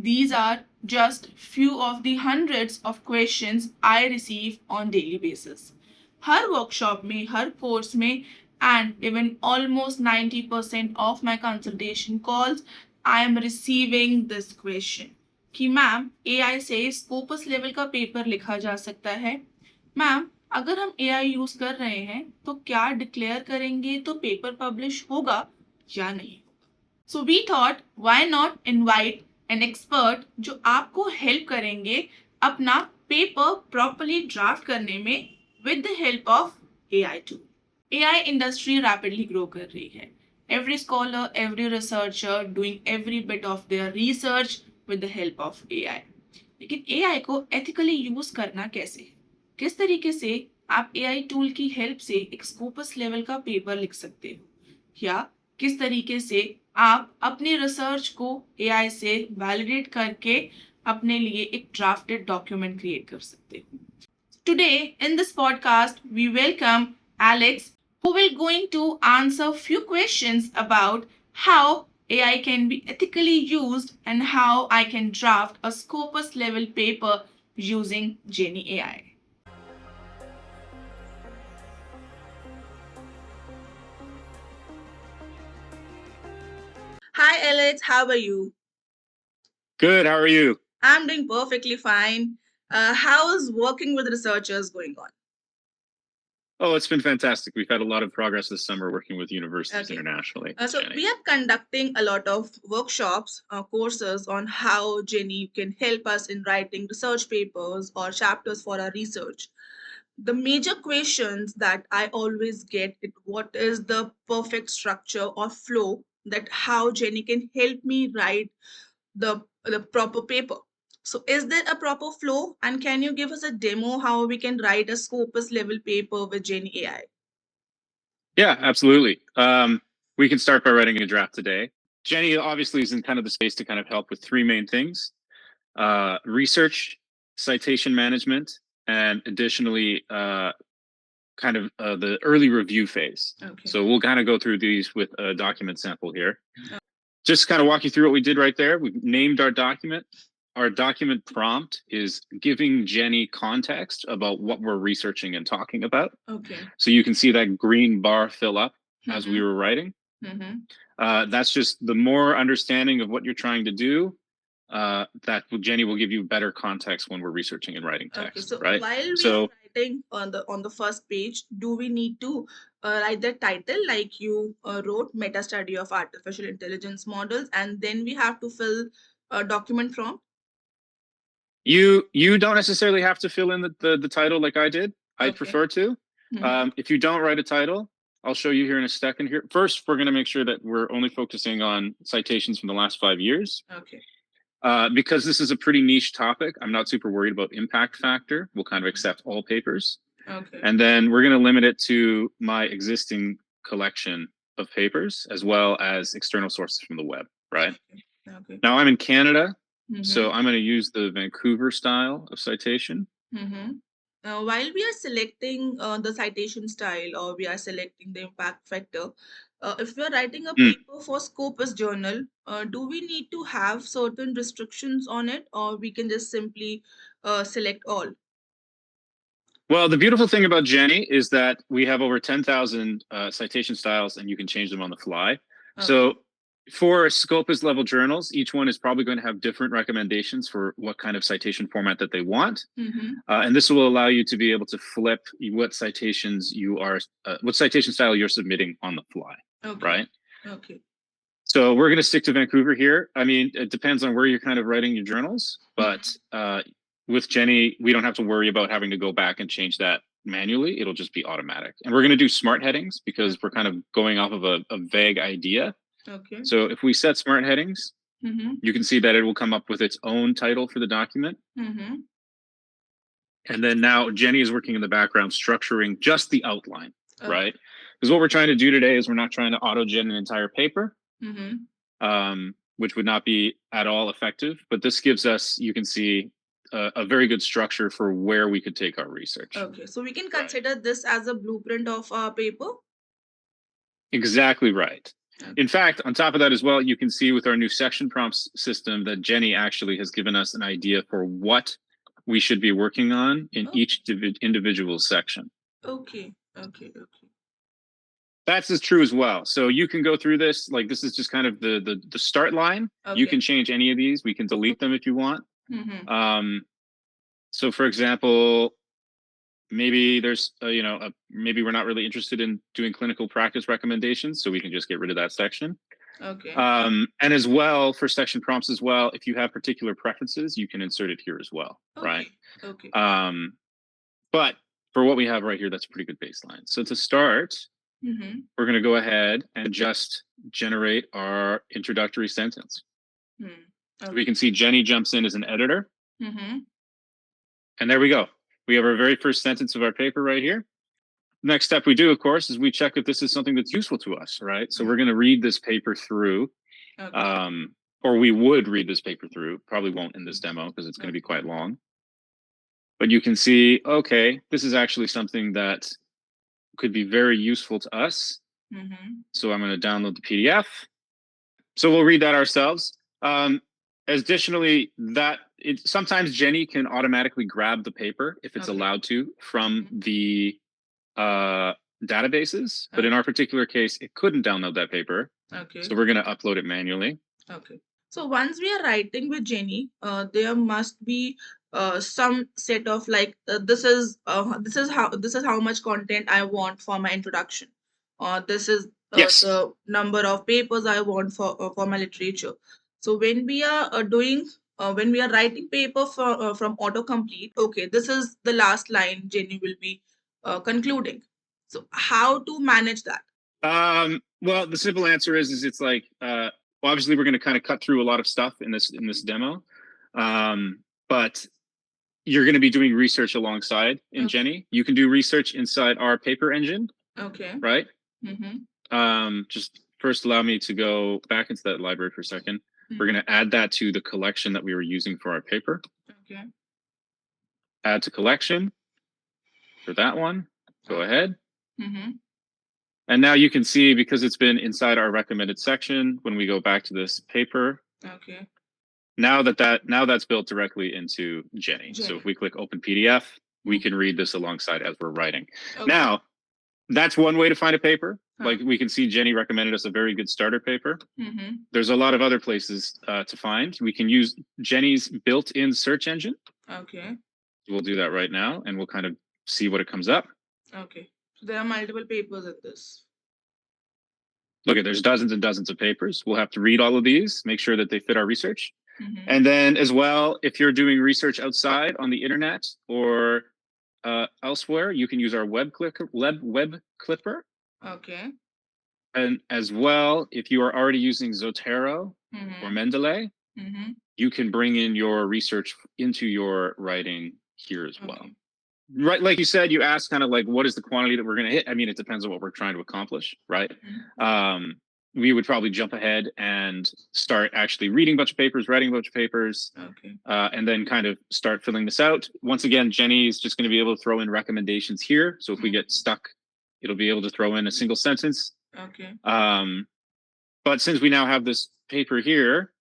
these are just few of the hundreds of questions I receive on daily basis. Her workshop में, हर course में, and even almost 90% of my consultation calls, I am receiving this question कि ma'am AI से Scopus level का paper लिखा जा सकता है. Ma'am अगर हम AI यूज कर रहे हैं तो क्या डिक्लेयर करेंगे तो पेपर पब्लिश होगा या नहीं. So we thought why not invite an expert जो आपको हेल्प करेंगे अपना पेपर प्रॉपरली ड्राफ्ट करने में with the help of AI tool. AI industry rapidly grow कर रही है. Every scholar, every researcher doing every bit of their research with the help of AI. लेकिन AI को एथिकली यूज करना कैसे? किस तरीके से आप AI टूल की हेल्प से एक स्कोपस लेवल का पेपर लिख सकते हो, या किस तरीके से आप अपनी रिसर्च को AI से वैलिडेट करके अपने लिए एक ड्राफ्टेड डॉक्यूमेंट क्रिएट कर सकते हो. Today in this podcast we welcome Alex, who will going to answer few questions about how AI can be ethically used and how I can draft a scopus level paper using Jenni AI. Hi Alex, how are you? Good. How are you? I'm doing perfectly fine. How is working with researchers going on? Oh, it's been fantastic. We've had a lot of progress this summer working with universities internationally. So Jenni. we are conducting a lot of workshops, courses on how Jenni can help us in writing research papers or chapters for our research. The major questions that I always get is what is the perfect structure or flow that how Jenni can help me write the proper paper. So is there a proper flow, and can you give us a demo how we can write a scopus level paper with Jenni AI? Yeah, absolutely. We can start by writing a draft today. Jenni obviously is in kind of the space to kind of help with three main things: research, citation management, and additionally, the early review phase. Okay. So we'll kind of go through these with a document sample here. Just kind of walk you through what we did right there. We've named our document. Our document prompt is giving Jenni context about what we're researching and talking about. Okay. So you can see that green bar fill up as we were writing. That's just the more understanding of what you're trying to do, that Jenni will give you better context when we're researching and writing text. Okay, so right? while we are writing on the first page, do we need to write the title like you wrote meta study of artificial intelligence models, and then we have to fill a document from? You don't necessarily have to fill in the title like I did. I Okay. prefer to. If you don't write a title, I'll show you here in a second. Here, first, we're going to make sure that we're only focusing on citations from the last 5 years. Okay. Because this is a pretty niche topic, I'm not super worried about impact factor. We'll kind of accept all papers. Okay. And then we're going to limit it to my existing collection of papers as well as external sources from the web, right? Okay. Now I'm in Canada, so I'm going to use the Vancouver style of citation. While we are selecting the citation style, or we are selecting the impact factor, if we are writing a paper for Scopus Journal, do we need to have certain restrictions on it, or we can just simply select all? Well, the beautiful thing about Jenni is that we have over 10,000 citation styles, and you can change them on the fly. Okay. So for Scopus level journals, each one is probably going to have different recommendations for what kind of citation format that they want. And this will allow you to be able to flip what citations you are, what citation style you're submitting on the fly, Okay. right? Okay. So we're going to stick to Vancouver here. I mean, it depends on where you're kind of writing your journals, but with Jenni, we don't have to worry about having to go back and change that manually. It'll just be automatic. And we're going to do smart headings because we're kind of going off of a vague idea. Okay. So if we set smart headings, you can see that it will come up with its own title for the document. And then now Jenni is working in the background, structuring just the outline, right? Because what we're trying to do today is we're not trying to auto-gen an entire paper, which would not be at all effective. But this gives us, you can see, a very good structure for where we could take our research. Okay, so we can consider this as a blueprint of our paper? Exactly right. In fact, on top of that as well, you can see with our new section prompts system that Jenni actually has given us an idea for what we should be working on in each individual section. Okay. Okay. Okay. That's as true as well. So you can go through this, like this is just kind of the start line. Okay. You can change any of these. We can delete them if you want. So for example, maybe there's maybe we're not really interested in doing clinical practice recommendations, so we can just get rid of that section. Okay. And as well, for section prompts as well, if you have particular preferences, you can insert it here as well. Okay. Right? Okay. But for what we have right here, that's a pretty good baseline. So to start, we're going to go ahead and just generate our introductory sentence. Okay. So we can see Jenni jumps in as an editor. And there we go. We have our very first sentence of our paper right here. Next step we do, of course, is we check if this is something that's useful to us, right? So we're going to read this paper through, or we would read this paper through. Probably won't in this demo because it's going to be quite long. But you can see, okay, this is actually something that could be very useful to us. So I'm going to download the PDF. So we'll read that ourselves. Additionally, sometimes Jenni can automatically grab the paper if it's allowed to from the databases, but in our particular case, it couldn't download that paper. Okay. So we're going to upload it manually. Okay. So once we are writing with Jenni, there must be some set of like this is how much content I want for my introduction, or this is yes, the number of papers I want for my literature. So when we are when we are writing paper from autocomplete, okay, this is the last line Jenni will be concluding. So how to manage that? Well, the simple answer is it's like well, obviously we're going to kind of cut through a lot of stuff in this demo, but you're going to be doing research alongside in Jenni. You can do research inside our paper engine. Okay. Right. Just first allow me to go back into that library for a second. We're going to add that to the collection that we were using for our paper. Okay. Add to collection for that one. Go ahead. And now you can see, because it's been inside our recommended section, when we go back to this paper. Okay. Now that's built directly into Jenni. So if we click open PDF, we can read this alongside as we're writing. Okay. Now, that's one way to find a paper. Like we can see Jenni recommended us a very good starter paper. There's a lot of other places to find. We can use Jenni's built-in search engine. Okay. We'll do that right now, and we'll kind of see what it comes up. Okay. So there are multiple papers in this. Look, there's dozens and dozens of papers. We'll have to read all of these, make sure that they fit our research. And then as well, if you're doing research outside on the internet or elsewhere, you can use our web clipper. Okay. And as well, if you are already using Zotero or Mendeley, you can bring in your research into your writing here as well. Right, like you said, you asked kind of like, what is the quantity that we're going to hit? I mean, it depends on what we're trying to accomplish, right? We would probably jump ahead and start actually reading a bunch of papers, writing a bunch of papers, and then kind of start filling this out. Once again, Jenni is just going to be able to throw in recommendations here. So if we get stuck, it'll be able to throw in a single sentence. Okay. But since we now have this paper here,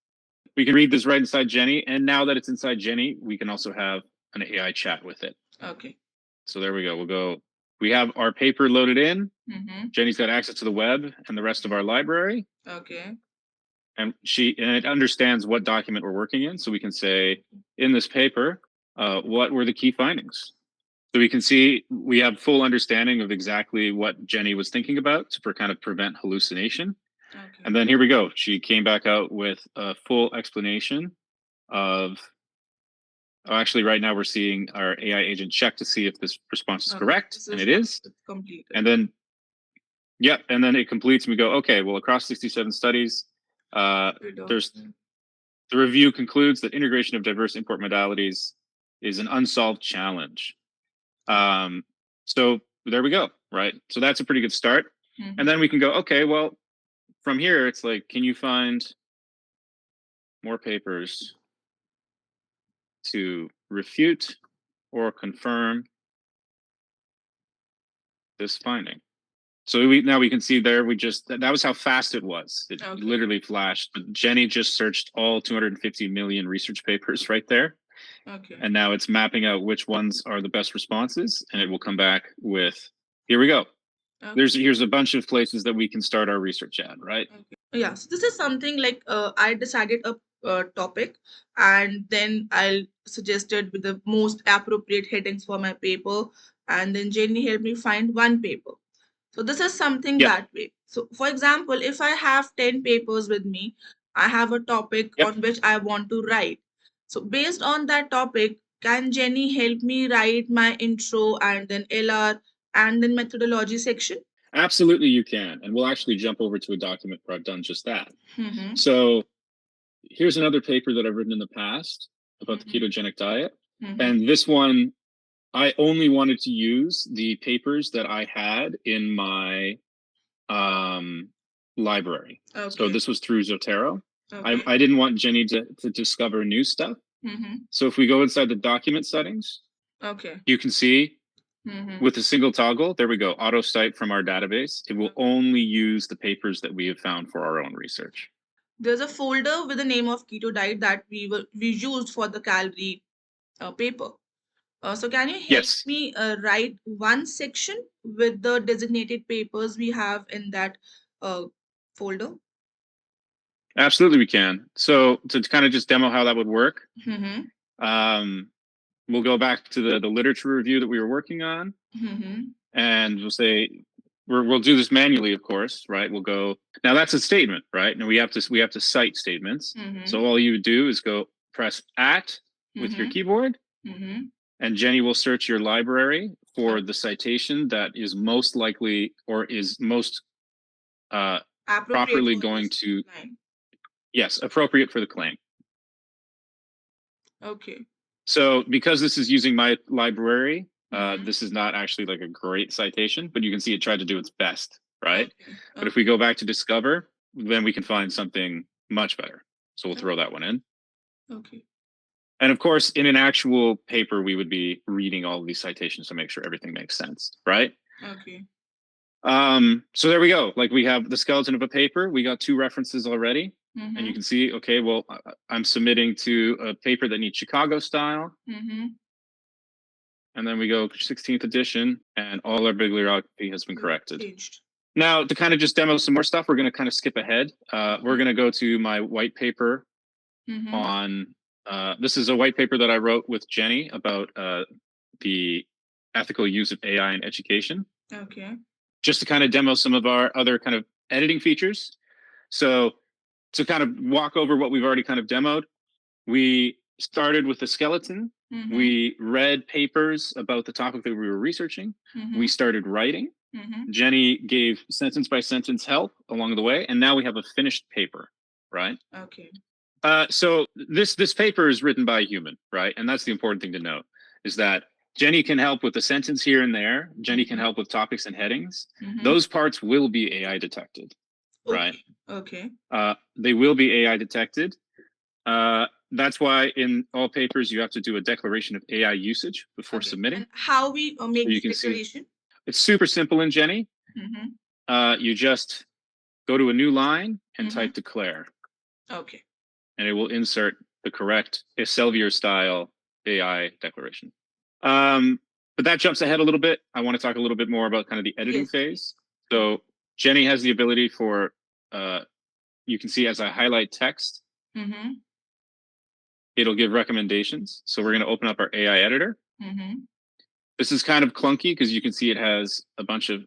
we can read this right inside Jenni. And now that it's inside Jenni, we can also have an AI chat with it. Okay. So there we go. We have our paper loaded in. Jenni's got access to the web and the rest of our library. Okay. And it understands what document we're working in. So we can say, in this paper, what were the key findings? So we can see we have full understanding of exactly what Jenni was thinking about to kind of prevent hallucination. Okay. And then here we go. She came back out with a full explanation of actually, right now we're seeing our AI agent check to see if this response is correct, and it is. It's completed. And then, and then it completes, and we go, okay, well, across 67 studies, the review concludes that integration of diverse import modalities is an unsolved challenge. So there we go, right? So that's a pretty good start. And then we can go, okay, well, from here, it's like, can you find more papers to refute or confirm this finding? So now we can see there, that was how fast it was. It literally flashed. But Jenni just searched all 250 million research papers right there. Okay. And now it's mapping out which ones are the best responses, and it will come back with, here we go. Okay. Here's a bunch of places that we can start our research at, right? Okay. Yeah, so this is something like I decided a topic, and then I'll suggested with the most appropriate headings for my paper, and then Jenny helped me find one paper. So this is something that way. So for example, if I have 10 papers with me, I have a topic on which I want to write. So based on that topic, can Jenny help me write my intro and then LR and then methodology section? Absolutely, you can. And we'll actually jump over to a document where I've done just that. So here's another paper that I've written in the past about the ketogenic diet. And this one, I only wanted to use the papers that I had in my library. Okay. So this was through Zotero. Okay. I didn't want Jenny to discover new stuff. So if we go inside the document settings, okay, you can see with a single toggle, there we go, auto cite from our database. It will only use the papers that we have found for our own research. There's a folder with the name of keto diet that we used for the calorie paper. So can you help me write one section with the designated papers we have in that folder? Absolutely, we can. So to kind of just demo how that would work, we'll go back to the literature review that we were working on, and we'll say we'll do this manually, of course, right? We'll go, now that's a statement, right? And we have to cite statements. So all you would do is go press at with your keyboard, and Jenny will search your library for the citation that is most likely or is most properly going to, yes, appropriate for the claim. Okay. So because this is using my library, this is not actually like a great citation, but you can see it tried to do its best, right? Okay. But if we go back to discover, then we can find something much better. So we'll throw that one in. Okay. And of course, in an actual paper, we would be reading all of these citations to make sure everything makes sense, right? Okay. So there we go. Like we have the skeleton of a paper. We got 2 references already. And you can see, okay, well, I'm submitting to a paper that needs Chicago style. And then we go 16th edition, and all our bibliography has been corrected. Changed. Now, to kind of just demo some more stuff, we're going to kind of skip ahead. We're going to go to my white paper on, this is a white paper that I wrote with Jenny about the ethical use of AI in education. Okay. Just to kind of demo some of our other kind of editing features. So to kind of walk over what we've already kind of demoed, we started with the skeleton. We read papers about the topic that we were researching. We started writing. Jenny gave sentence by sentence help along the way, and now we have a finished paper, right? Okay. So this paper is written by a human, right? And that's the important thing to note, is that Jenny can help with the sentence here and there. Jenny can help with topics and headings. Those parts will be AI detected, right? Okay. They will be AI detected. That's why in all papers you have to do a declaration of AI usage before submitting. And how we make the declaration? It's super simple in Jenny. You just go to a new line and type declare. Okay. And it will insert the correct Elsevier style AI declaration. But that jumps ahead a little bit. I want to talk a little bit more about kind of the editing phase. So Jenny has the ability for, you can see as I highlight text, it'll give recommendations. So we're going to open up our AI editor. This is kind of clunky because you can see it has a bunch of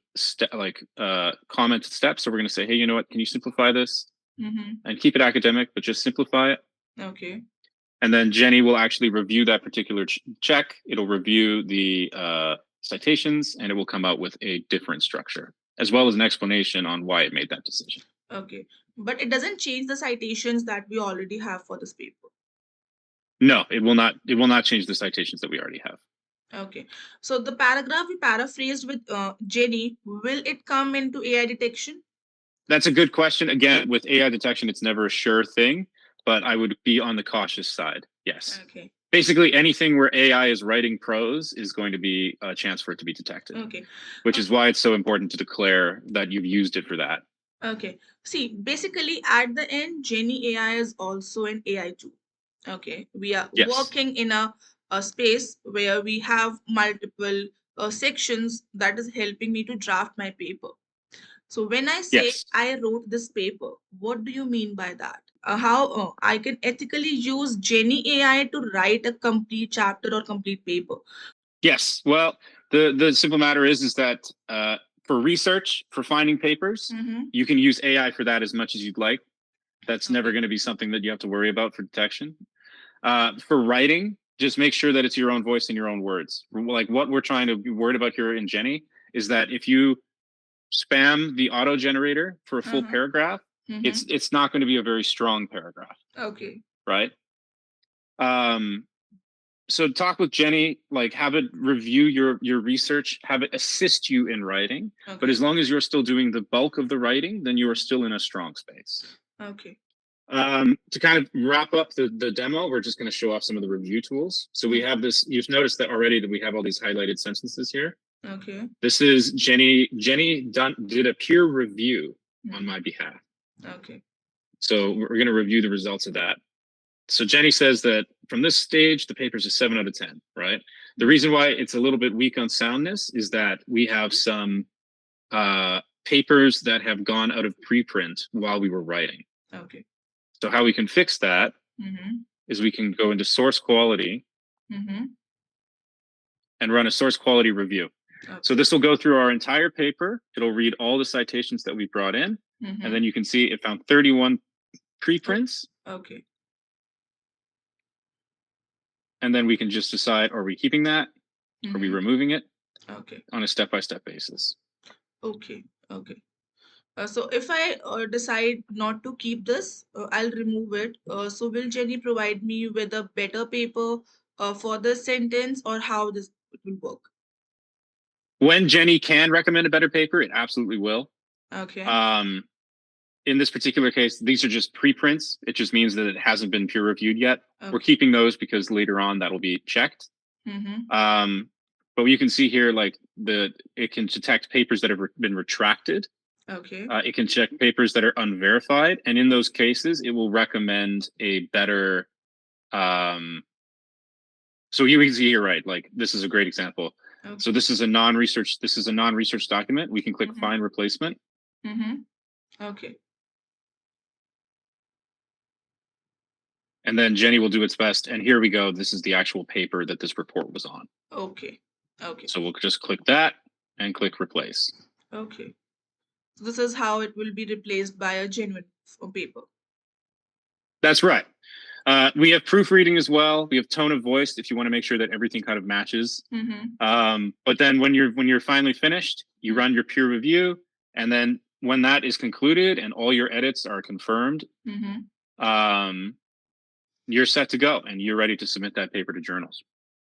commented steps. So we're going to say, hey, you know what? Can you simplify this? And keep it academic, but just simplify it. Okay. And then Jenny will actually review that particular check. It'll review the citations, and it will come out with a different structure, as well as an explanation on why it made that decision. Okay. But it doesn't change the citations that we already have for this paper. No, it will not. It will not change the citations that we already have. Okay. So the paragraph we paraphrased with Jenny, will it come into AI detection? That's a good question. Again, with AI detection, it's never a sure thing, but I would be on the cautious side. Yes. Okay. basically anything where AI is writing prose is going to be a chance for it to be detected. Okay. Which is why it's so important to declare that you've used it for that. Okay. See, basically at the end, Jenni AI is also an AI tool. Okay. We are working in a space where we have multiple sections that is helping me to draft my paper. So when I say I wrote this paper, what do you mean by that? How I can ethically use Jenni AI to write a complete chapter or complete paper? Yes. Well, the simple matter is that for research, for finding papers, you can use AI for that as much as you'd like. That's never going to be something that you have to worry about for detection. For writing, just make sure that it's your own voice and your own words. Like what we're trying to be worried about here in Jenni is that if you spam the auto generator for a full paragraph, it's not going to be a very strong paragraph. Okay. Right. So talk with Jenni, like have it review your research, have it assist you in writing. Okay. But as long as you're still doing the bulk of the writing, then you are still in a strong space. Okay. To kind of wrap up the demo, we're just going to show off some of the review tools. So we have this, you've noticed that already that we have all these highlighted sentences here. Okay. This is Jenni. Jenni did a peer review on my behalf. Okay. So we're going to review the results of that. So Jenni says that from this stage, the paper's a 7 out of 10, right? The reason why it's a little bit weak on soundness is that we have some papers that have gone out of preprint while we were writing. Okay. So how we can fix that is we can go into source quality and run a source quality review. Okay. So this will go through our entire paper. It'll read all the citations that we brought in. And then you can see it found 31 preprints. Okay. And then we can just decide, are we keeping that? Are we removing it? Okay. On a step-by-step basis. Okay. Okay. So if I decide not to keep this, I'll remove it. So will Jenni provide me with a better paper for this sentence, or how this will work? When Jenni can recommend a better paper, it absolutely will. Okay. In this particular case, these are just preprints. It just means that it hasn't been peer reviewed yet. Okay. We're keeping those because later on that'll be checked. But you can see here, like it can detect papers that have been retracted. Okay. It can check papers that are unverified, and in those cases, it will recommend a better. So you can see here, right? Like this is a great example. Okay. So this is a non-research. This is a non-research document. We can click Find Replacement. Okay. And then Jenni will do its best. And here we go. This is the actual paper that this report was on. Okay. Okay. So we'll just click that and click Replace. Okay. So this is how it will be replaced by a genuine paper. That's right. We have proofreading as well. We have tone of voice if you want to make sure that everything kind of matches. But then when you're finally finished, you run your peer review, and then when that is concluded and all your edits are confirmed, you're set to go and you're ready to submit that paper to journals.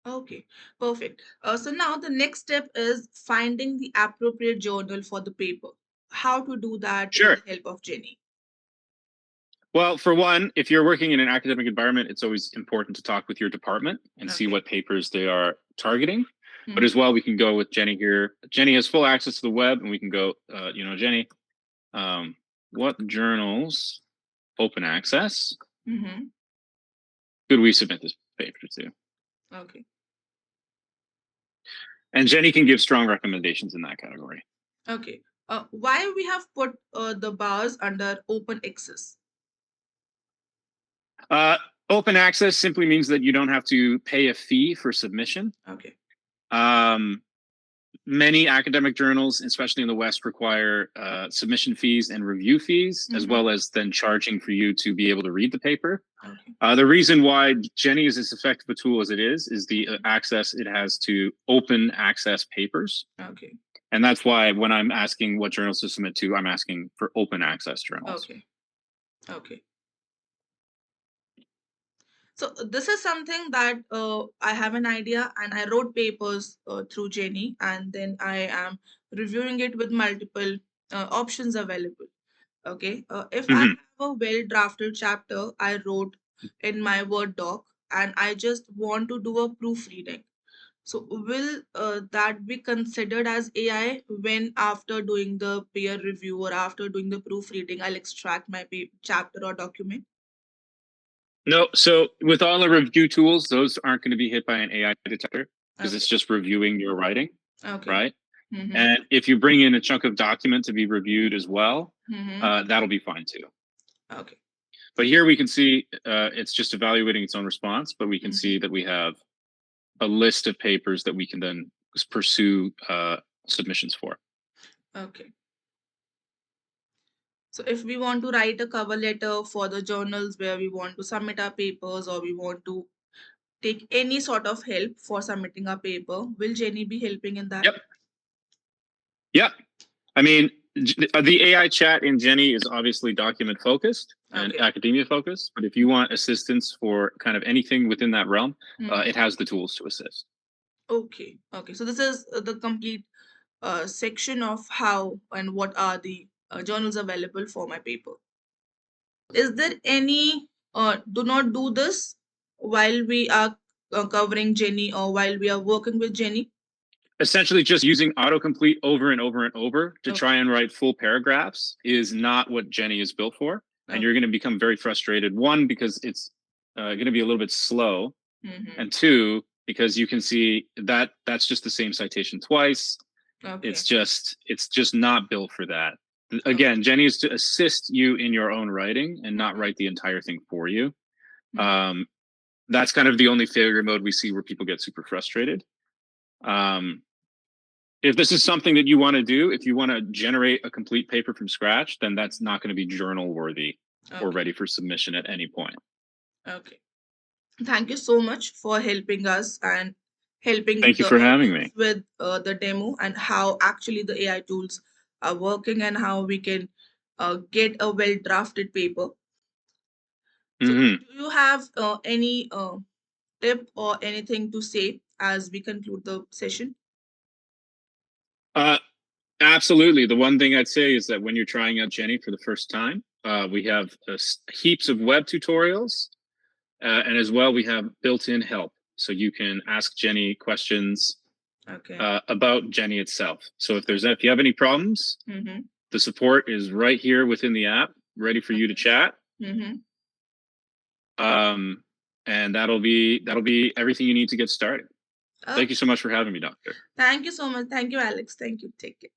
Okay, perfect. So now the next step is finding the appropriate journal for the paper. How to do that with the help of Jenni? Well, for one, if you're working in an academic environment, it's always important to talk with your department and see what papers they are targeting. But as well, we can go with Jenni here. Jenni has full access to the web, and we can go, Jenni, what journals open access could we submit this paper to? Okay. And Jenni can give strong recommendations in that category. Okay. Why we have put the bars under open access? Open access simply means that you don't have to pay a fee for submission. Okay. Many academic journals, especially in the West, require submission fees and review fees, as well as then charging for you to be able to read the paper. Okay. The reason why Jenni is as effective a tool as it is the access it has to open access papers. Okay. And that's why when I'm asking what journals to submit to, I'm asking for open access journals. Okay. Okay. So this is something that I have an idea, and I wrote papers through Jenni, and then I am reviewing it with multiple options available. Okay. If I have a well drafted chapter I wrote in my Word doc, and I just want to do a proofreading. So will that be considered as AI when after doing the peer review or after doing the proofreading, I'll extract my chapter or document? No, so with all the review tools, those aren't going to be hit by an AI detector because Okay. it's just reviewing your writing, Okay. right? Mm-hmm. And if you bring in a chunk of document to be reviewed as well, Mm-hmm. that'll be fine too. Okay. But here we can see it's just evaluating its own response, but we can see that we have a list of papers that we can then pursue submissions for. Okay. So if we want to write a cover letter for the journals where we want to submit our papers or we want to take any sort of help for submitting our paper, will Jenny be helping in that? Yep. Yep. I mean, the AI chat in Jenni is obviously document focused and academia focused, but if you want assistance for kind of anything within that realm, it has the tools to assist. Okay. Okay. So this is the complete section of how and what are the journals available for my paper. Is there any do not do this while we are covering Jenny or while we are working with Jenny? Essentially, just using autocomplete over and over and over to try and write full paragraphs is not what Jenni is built for. And you're going to become very frustrated. One, because it's going to be a little bit slow. And two, because you can see that that's just the same citation twice. It's just not built for that. Again, Jenni is to assist you in your own writing and not write the entire thing for you. That's kind of the only failure mode we see where people get super frustrated. If this is something that you want to do, if you want to generate a complete paper from scratch, then that's not going to be journal worthy or ready for submission at any point. Okay. Thank you so much for helping us and helping Thank you the for having me. audience with the demo and how actually the AI tools are working and how we can get a well drafted paper. So, do you have any tip or anything to say as we conclude the session? Absolutely. The one thing I'd say is that when you're trying out Jenni for the first time, we have heaps of web tutorials, and as well we have built-in help, so you can ask Jenni questions about Jenni itself. So if you have any problems, the support is right here within the app, ready for you to chat. And that'll be everything you need to get started. Thank you so much for having me, Doctor. Thank you so much. Thank you, Alex. Thank you. Take care.